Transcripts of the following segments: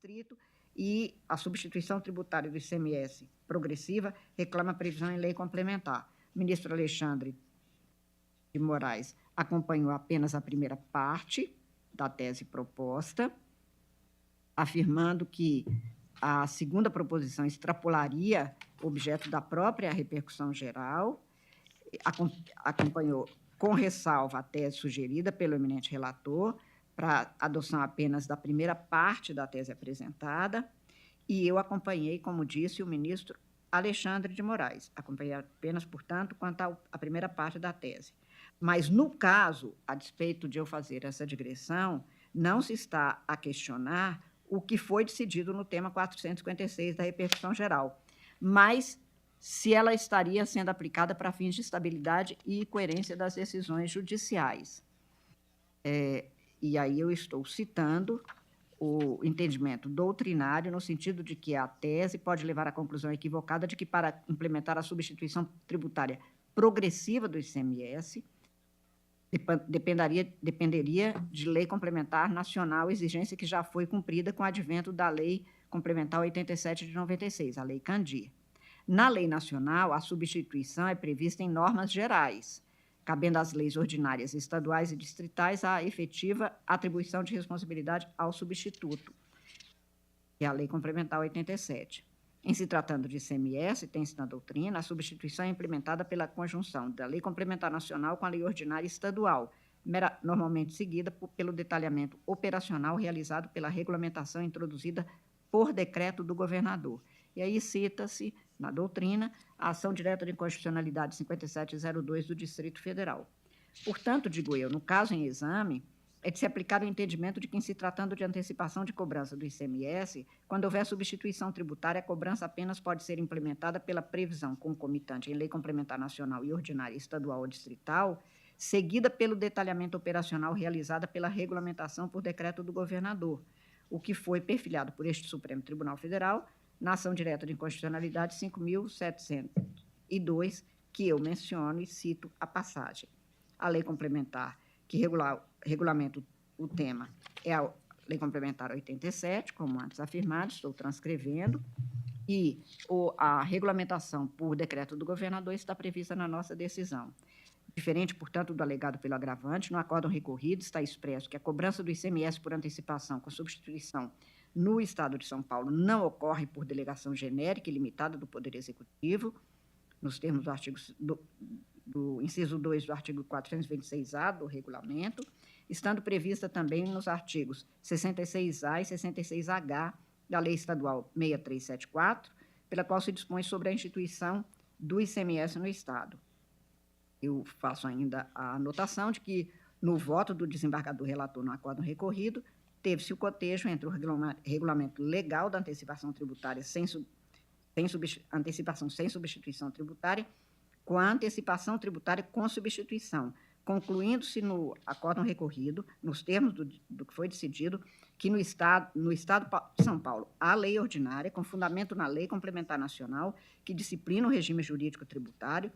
distrito, e a substituição tributária do ICMS progressiva reclama previsão em lei complementar. O ministro Alexandre de Moraes acompanhou apenas a primeira parte da tese proposta, afirmando que a segunda proposição extrapolaria o objeto da própria repercussão geral, acompanhou com ressalva a tese sugerida pelo eminente relator para adoção apenas da primeira parte da tese apresentada, e eu acompanhei, como disse, o ministro Alexandre de Moraes. Acompanhei apenas, portanto, quanto à primeira parte da tese. Mas, no caso, a despeito de eu fazer essa digressão, não se está a questionar o que foi decidido no tema 456 da repercussão geral, mas se ela estaria sendo aplicada para fins de estabilidade e coerência das decisões judiciais. E aí eu estou citando o entendimento doutrinário, no sentido de que a tese pode levar à conclusão equivocada de que, para implementar a substituição tributária progressiva do ICMS, dependeria de lei complementar nacional, exigência que já foi cumprida com o advento da Lei Complementar 87 de 96, a Lei Candir. Na lei nacional, a substituição é prevista em normas gerais, cabendo às leis ordinárias estaduais e distritais a efetiva atribuição de responsabilidade ao substituto, que é a Lei Complementar 87. Em se tratando de ICMS, tem-se na doutrina, a substituição é implementada pela conjunção da Lei Complementar Nacional com a Lei Ordinária Estadual, normalmente seguida pelo detalhamento operacional realizado pela regulamentação introduzida por decreto do governador. E aí cita-se, na doutrina, a ação direta de inconstitucionalidade 5702 do Distrito Federal. Portanto, digo eu, no caso em exame, é de se aplicar o entendimento de que, em se tratando de antecipação de cobrança do ICMS, quando houver substituição tributária, a cobrança apenas pode ser implementada pela previsão concomitante em lei complementar nacional e ordinária estadual ou distrital, seguida pelo detalhamento operacional realizada pela regulamentação por decreto do governador, o que foi perfilhado por este Supremo Tribunal Federal na ação direta de inconstitucionalidade 5.702, que eu menciono e cito a passagem. A lei complementar que regulamenta o tema é a Lei Complementar 87, como antes afirmado, estou transcrevendo, e a regulamentação por decreto do governador está prevista na nossa decisão. Diferente, portanto, do alegado pelo agravante, no acórdão recorrido está expresso que a cobrança do ICMS por antecipação com substituição no Estado de São Paulo não ocorre por delegação genérica e limitada do Poder Executivo, nos termos do artigo do inciso 2 do artigo 426-A do regulamento, estando prevista também nos artigos 66-A e 66-H da Lei Estadual 6374, pela qual se dispõe sobre a instituição do ICMS no Estado. Eu faço ainda a anotação de que, no voto do desembargador relator no acórdão recorrido, teve-se o cotejo entre o regulamento legal da antecipação tributária antecipação sem substituição tributária com a antecipação tributária com substituição, concluindo-se no acórdão recorrido, nos termos do que foi decidido, que no Estado de São Paulo há lei ordinária, com fundamento na Lei Complementar Nacional, que disciplina o regime jurídico tributário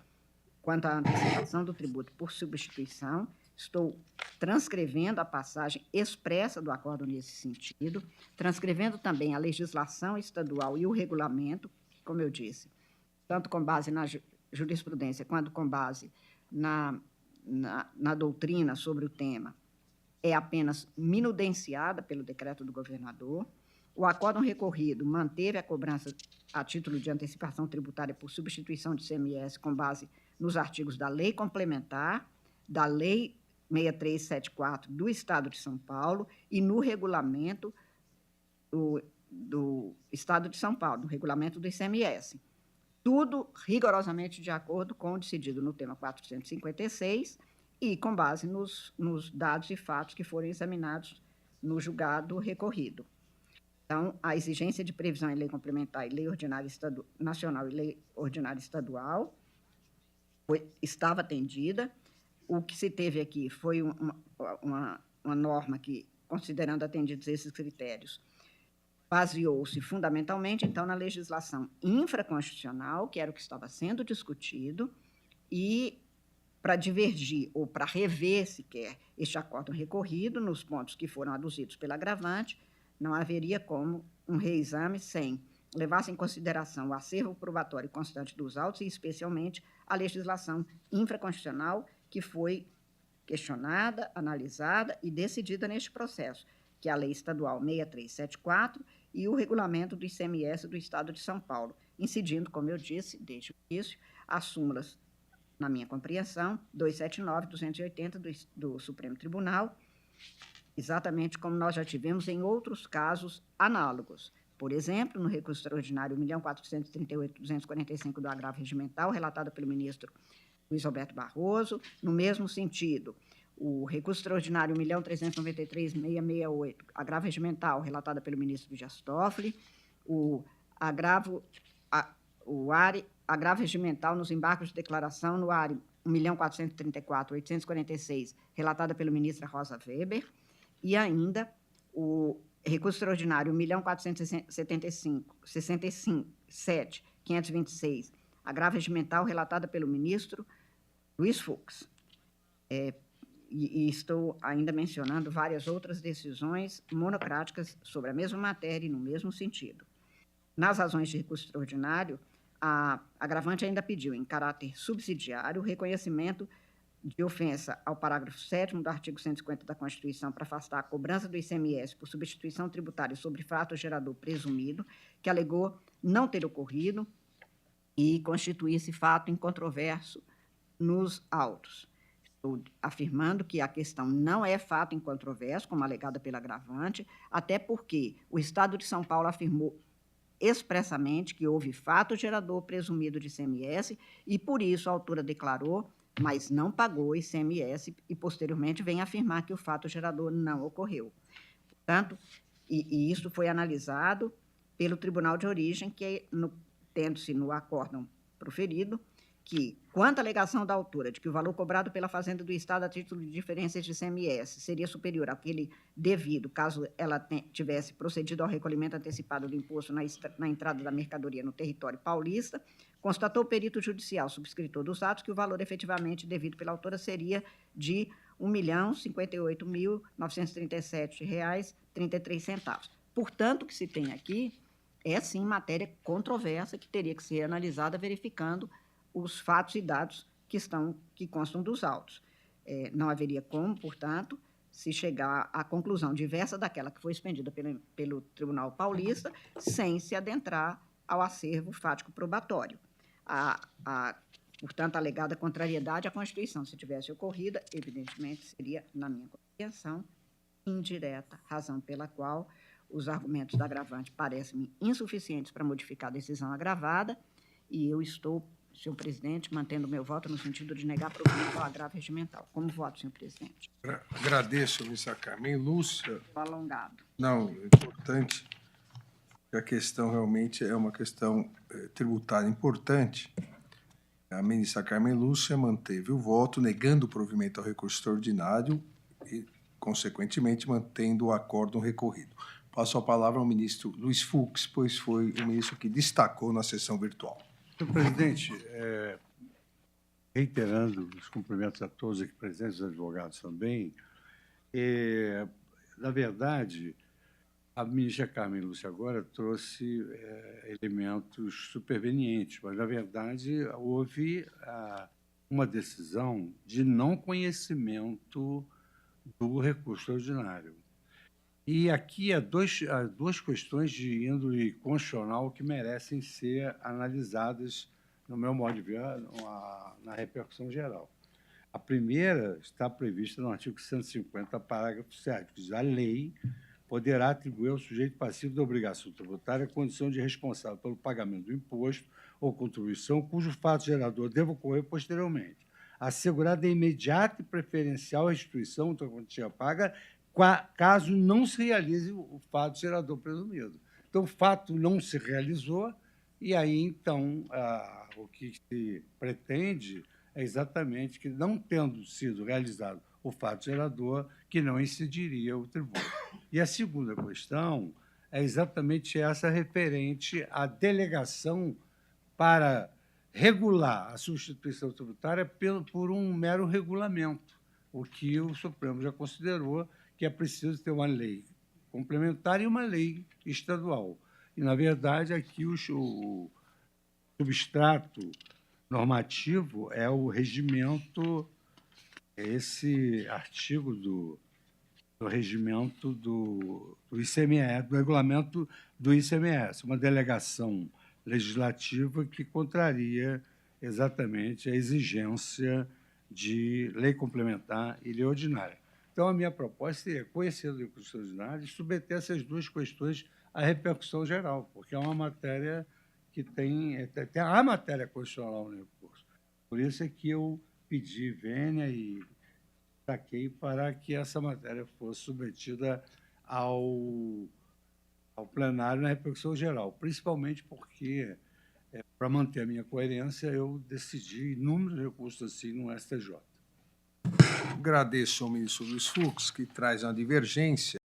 quanto à antecipação do tributo por substituição. Estou transcrevendo a passagem expressa do acórdão nesse sentido, transcrevendo também a legislação estadual e o regulamento, como eu disse, tanto com base na jurisprudência quanto com base na doutrina sobre o tema, é apenas minudenciada pelo decreto do governador. O acórdão recorrido manteve a cobrança a título de antecipação tributária por substituição de ICMS com base nos artigos da Lei Complementar, da Lei 6374 do Estado de São Paulo e no regulamento do Estado de São Paulo, no regulamento do ICMS. Tudo rigorosamente de acordo com o decidido no tema 456 e com base nos dados e fatos que foram examinados no julgado recorrido. Então, a exigência de previsão em lei complementar e lei ordinária nacional e lei ordinária estadual estava atendida. O que se teve aqui foi uma norma que, considerando atendidos esses critérios, baseou-se fundamentalmente, então, na legislação infraconstitucional, que era o que estava sendo discutido, e para divergir ou para rever sequer este acórdão recorrido nos pontos que foram aduzidos pelo agravante, não haveria como um reexame sem levar-se em consideração o acervo probatório constante dos autos e, especialmente, a legislação infraconstitucional que foi questionada, analisada e decidida neste processo, que é a Lei Estadual 6374 e o Regulamento do ICMS do Estado de São Paulo, incidindo, como eu disse desde o início, as súmulas, na minha compreensão, 279 e 280 do Supremo Tribunal, exatamente como nós já tivemos em outros casos análogos. Por exemplo, no recurso extraordinário 1.438.245 do agravo regimental, relatado pelo ministro Luiz Roberto Barroso, no mesmo sentido. O recurso extraordinário 1.393.668, agravo regimental, relatada pelo ministro Dias Toffoli, o agravo regimental nos embargos de declaração no ARE 1.434.846, relatada pelo ministro Rosa Weber, e ainda o recurso extraordinário 1.465.526, agravo regimental, relatada pelo ministro Luiz Fux. E estou ainda mencionando várias outras decisões monocráticas sobre a mesma matéria e no mesmo sentido. Nas razões de recurso extraordinário, a agravante ainda pediu, em caráter subsidiário, o reconhecimento de ofensa ao parágrafo 7º do artigo 150 da Constituição para afastar a cobrança do ICMS por substituição tributária sobre fato gerador presumido, que alegou não ter ocorrido e constituir esse fato incontroverso nos autos. Estou afirmando que a questão não é fato incontroverso, como alegada pela agravante, até porque o Estado de São Paulo afirmou expressamente que houve fato gerador presumido de ICMS e, por isso, a autora declarou, mas não pagou ICMS e, posteriormente, vem afirmar que o fato gerador não ocorreu. Portanto, e isso foi analisado pelo Tribunal de Origem, que, tendo-se no acórdão proferido, que, quanto à alegação da autora de que o valor cobrado pela Fazenda do Estado a título de diferenças de ICMS seria superior àquele devido, caso ela tivesse procedido ao recolhimento antecipado do imposto na entrada da mercadoria no território paulista, constatou o perito judicial subscritor dos atos que o valor efetivamente devido pela autora seria de R$ 1.058.937,33. Portanto, o que se tem aqui é, sim, matéria controversa que teria que ser analisada verificando os fatos e dados que constam dos autos. Não haveria como, portanto, se chegar à conclusão diversa daquela que foi expendida pelo Tribunal Paulista, sem se adentrar ao acervo fático probatório. Portanto, a alegada contrariedade à Constituição, se tivesse ocorrida, evidentemente, seria, na minha compreensão, indireta, razão pela qual os argumentos da agravante parecem-me insuficientes para modificar a decisão agravada, e eu estou, senhor presidente, mantendo o meu voto no sentido de negar provimento ao agravo regimental. Como voto, senhor presidente? Agradeço, ministra Carmen Lúcia. Alongado. Não, é importante. A questão realmente é uma questão tributária importante. A ministra Carmen Lúcia manteve o voto, negando o provimento ao recurso extraordinário e, consequentemente, mantendo o acórdão recorrido. Passo a palavra ao ministro Luiz Fux, pois foi o ministro que destacou na sessão virtual. Senhor presidente, reiterando os cumprimentos a todos aqui presentes, os advogados também, na verdade, a ministra Carmen Lúcia agora trouxe elementos supervenientes, mas, na verdade, houve uma decisão de não conhecimento do recurso extraordinário. E aqui há duas questões de índole constitucional que merecem ser analisadas, no meu modo de ver, na repercussão geral. A primeira está prevista no artigo 150, parágrafo 7, que diz: a lei poderá atribuir ao sujeito passivo da obrigação tributária a condição de responsável pelo pagamento do imposto ou contribuição cujo fato gerador deva ocorrer posteriormente, assegurada a imediata e preferencial restituição da quantia paga, caso não se realize o fato gerador presumido. Então, o fato não se realizou, e aí, então, o que se pretende é exatamente que, não tendo sido realizado o fato gerador, que não incidiria o tributo. E a segunda questão é exatamente essa, referente à delegação para regular a substituição tributária por um mero regulamento, o que o Supremo já considerou que é preciso ter uma lei complementar e uma lei estadual. E, na verdade, aqui o substrato normativo é o regimento, esse artigo do regimento do ICMS, do regulamento do ICMS, uma delegação legislativa que contraria exatamente a exigência de lei complementar e lei ordinária. Então, a minha proposta é conhecer a lei constitucional e submeter essas duas questões à repercussão geral, porque é uma matéria que tem a matéria constitucional no recurso. Por isso é que eu pedi vênia e destaquei para que essa matéria fosse submetida ao plenário na repercussão geral, principalmente porque, para manter a minha coerência, eu decidi inúmeros recursos assim no STJ. Agradeço ao ministro Luiz Fux, que traz uma divergência